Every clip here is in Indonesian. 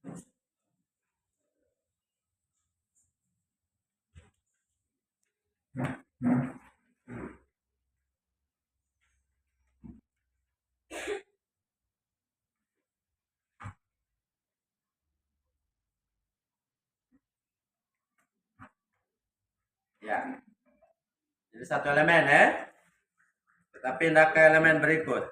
Ya, jadi satu elemen ya. Kita pindah ke elemen berikut.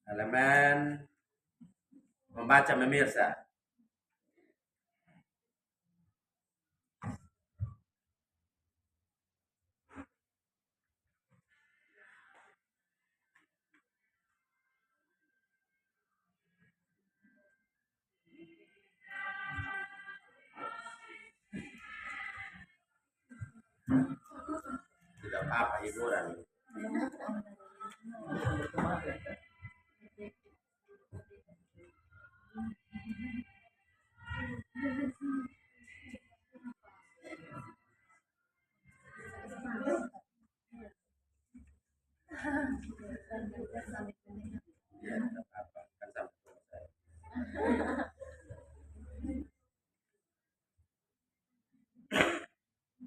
Elemen membaca memirsa. Tidak apa-apa hiburan. Ya, tidak apa-apa. Kan sampai selesai.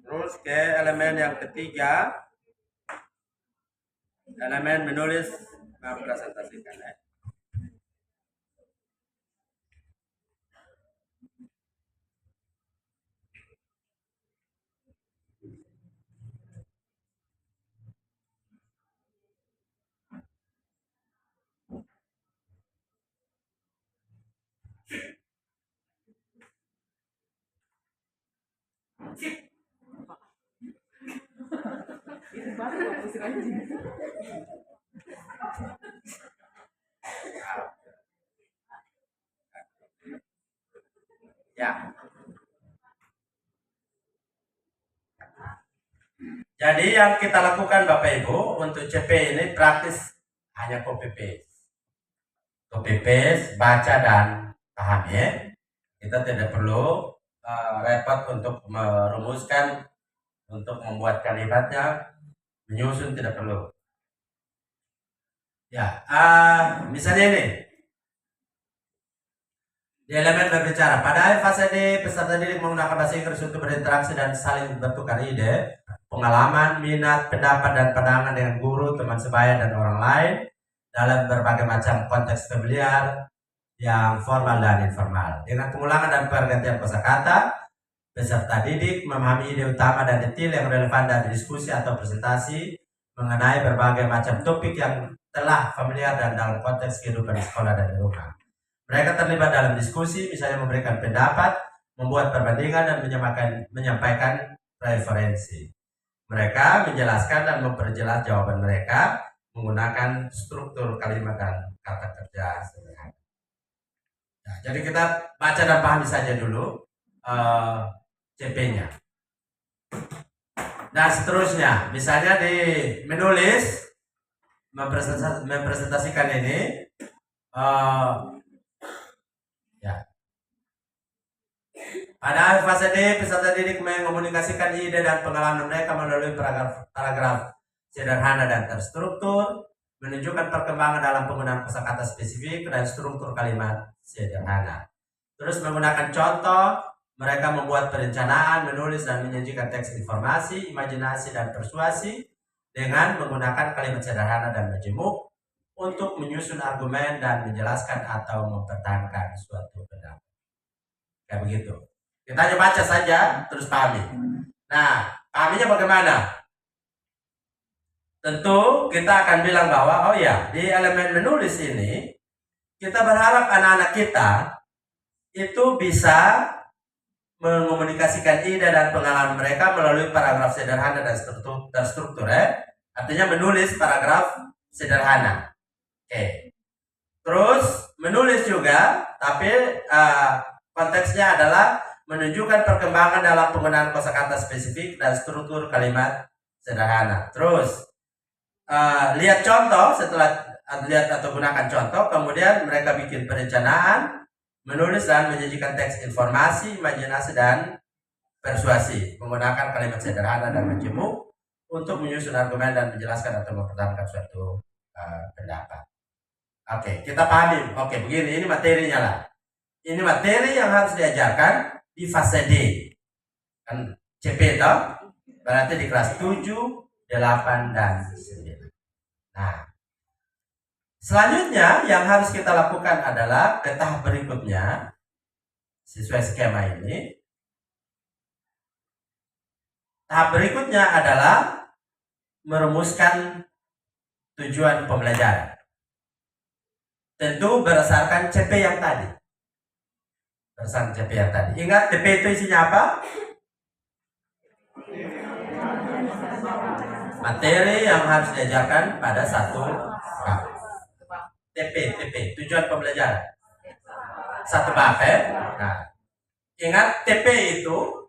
Terus ke elemen yang ketiga, elemen menulis mempresentasikan ya. Ya. Jadi yang kita lakukan Bapak Ibu untuk CP ini praktis hanya copy paste. Copy paste, baca dan paham ya. Kita tidak perlu repot untuk merumuskan, untuk membuat kalimatnya, menyusun tidak perlu. Ya, misalnya ini di elemen berbicara. Pada fase D, peserta didik menggunakan bahasa Inggris untuk berinteraksi dan saling bertukar ide, pengalaman, minat, pendapat, dan pandangan dengan guru, teman sebaya, dan orang lain dalam berbagai macam konteks familiar yang formal dan informal. Dengan pengulangan dan pergantian kosakata, peserta didik memahami ide utama dan detail yang relevan dari diskusi atau presentasi mengenai berbagai macam topik yang telah familiar dan dalam konteks kehidupan di sekolah dan di rumah. Mereka terlibat dalam diskusi, misalnya memberikan pendapat, membuat perbandingan, dan menyampaikan referensi. Mereka menjelaskan dan memperjelas jawaban mereka menggunakan struktur kalimat dan kata kerja sederhana. Nah, jadi kita baca dan pahami saja dulu CP-nya. Nah, seterusnya, misalnya di menulis, mempresentasikan ini, ya. Pada fase D, peserta didik mengomunikasikan ide dan pengalaman mereka melalui paragraf sederhana dan terstruktur, menunjukkan perkembangan dalam penggunaan kosakata spesifik dan struktur kalimat sederhana. Terus menggunakan contoh, mereka membuat perencanaan, menulis dan menyajikan teks informasi, imajinasi dan persuasi dengan menggunakan kalimat sederhana dan majemuk untuk menyusun argumen dan menjelaskan atau mempertahankan suatu pendapat. Kayak begitu. Kita hanya baca saja, terus pahami. Nah, pahaminya bagaimana? Tentu kita akan bilang bahwa, oh ya, di elemen menulis ini, kita berharap anak-anak kita itu bisa mengomunikasikan ide dan pengalaman mereka melalui paragraf sederhana dan terstruktur ya. Artinya menulis paragraf sederhana. Oke. Terus menulis juga, tapi konteksnya adalah menunjukkan perkembangan dalam penggunaan kosakata spesifik dan struktur kalimat sederhana. Terus lihat contoh, setelah lihat atau gunakan contoh, kemudian mereka bikin perencanaan, menulis dan menyajikan teks informasi, imajinasi dan persuasi menggunakan kalimat sederhana dan majemuk untuk menyusun argumen dan menjelaskan atau mempertahankan suatu pendapat. Oke, kita pahami. Oke, begini, ini materinya lah. Ini materi yang harus diajarkan di fase D. Kan CP toh? Berarti di kelas 7, 8, dan 9. Nah, selanjutnya yang harus kita lakukan adalah ke tahap berikutnya sesuai skema ini. Tahap berikutnya adalah merumuskan tujuan pembelajaran. Tentu berdasarkan CP yang tadi. Berdasarkan CP yang tadi. Ingat CP itu isinya apa? Materi yang harus diajarkan pada satu bab. TP, tujuan pembelajaran. Satu bab ya. Nah, ingat TP itu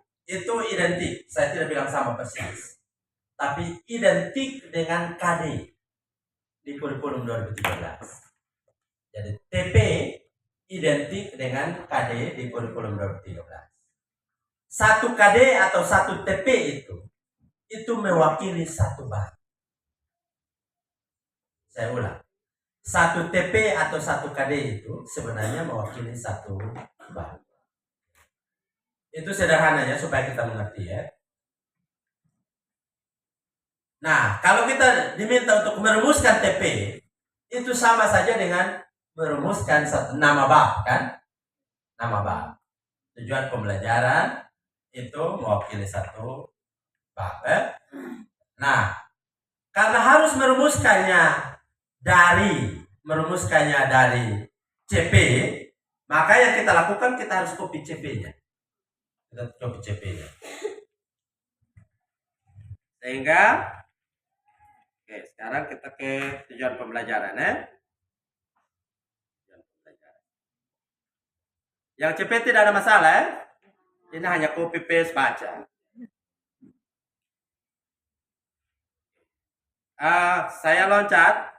identik. Saya tidak bilang sama persis. Tapi identik dengan KD di kurikulum 2013. Jadi TP identik dengan KD di kurikulum 2013. Satu KD atau satu TP itu mewakili satu bab. Saya ulang. Satu TP atau satu KD itu sebenarnya mewakili satu bab. Itu sederhananya supaya kita mengerti ya. Nah, kalau kita diminta untuk merumuskan TP, itu sama saja dengan merumuskan nama bab kan? Nama bab. Tujuan pembelajaran itu mewakili satu bab. Nah, karena harus merumuskannya dari CP, maka yang kita lakukan kita harus copy CP-nya. Kita copy CP-nya. Sehingga oke, sekarang kita ke tujuan pembelajaran ya. Yang CP tidak ada masalah ya. Ini hanya copy paste baca. Saya loncat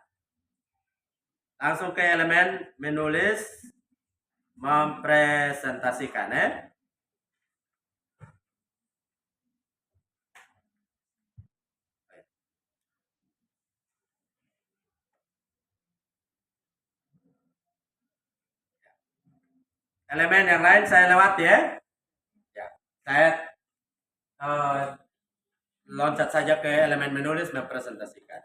langsung ke elemen menulis, mempresentasikan ya. Elemen yang lain saya lewati ya. Saya loncat saja ke elemen menulis, mempresentasikan.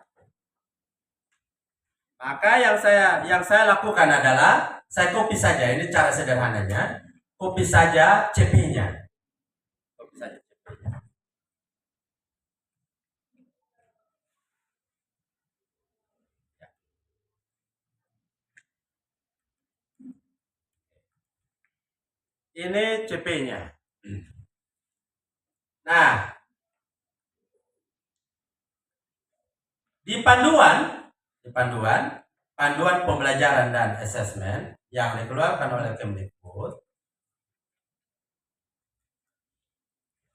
Maka yang saya lakukan adalah saya copy saja. Ini cara sederhananya. Copy saja CP-nya. Copy saja CP-nya. Ini CP-nya. Nah, di panduan pembelajaran dan asesmen yang dikeluarkan oleh Kemdikbud,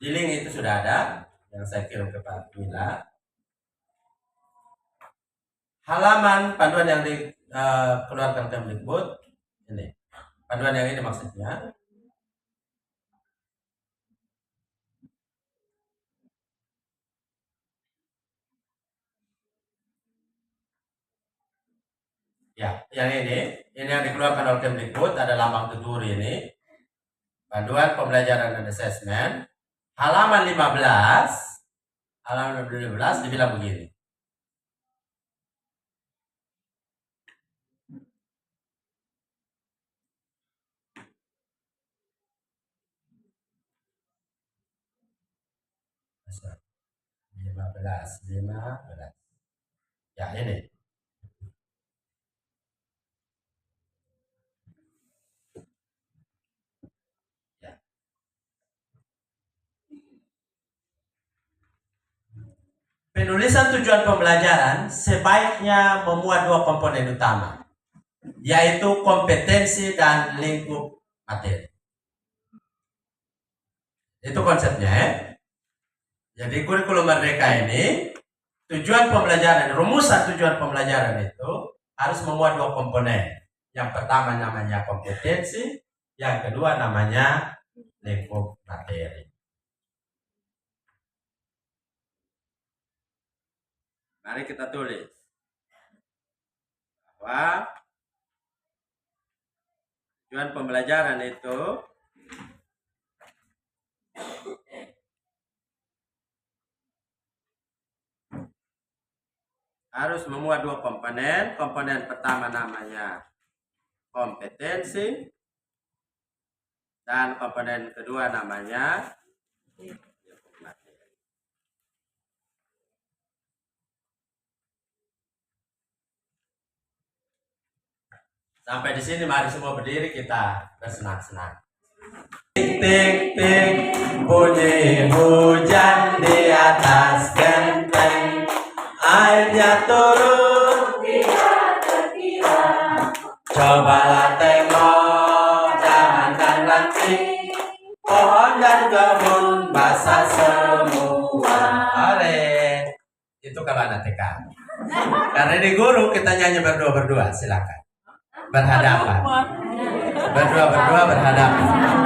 di link itu sudah ada yang saya kirim ke Pak Wila. Halaman panduan yang dikeluarkan Kemdikbud ini. Panduan yang ini maksudnya. Ya, yang ini yang dikeluarkan oleh Kemdikbud ada lambang tuturi ini. Panduan pembelajaran dan asesmen. Halaman 15 dibilang begini. Lima belas. Ya, ini. Ya. Penulisan tujuan pembelajaran sebaiknya memuat dua komponen utama, yaitu kompetensi dan lingkup materi. Itu konsepnya ya. Jadi kurikulum merdeka ini, tujuan pembelajaran, rumusan tujuan pembelajaran itu harus memuat dua komponen. Yang pertama namanya kompetensi, yang kedua namanya lingkup materi. Mari kita tulis bahwa Tujuan pembelajaran itu harus memuat dua komponen. Komponen pertama namanya kompetensi dan komponen kedua namanya materi. Sampai di sini mari semua berdiri kita bersenang-senang. Tik tik tik bunyi hujan di atas genteng, airnya turun tidak terkira. Cobalah tengok jangan ranting, pohon dan kebun basah semua. Are itu kalau anak TK. Karena di guru kita nyanyi berdua-berdua, silakan berhadapan. Berdua-berdua berhadapan.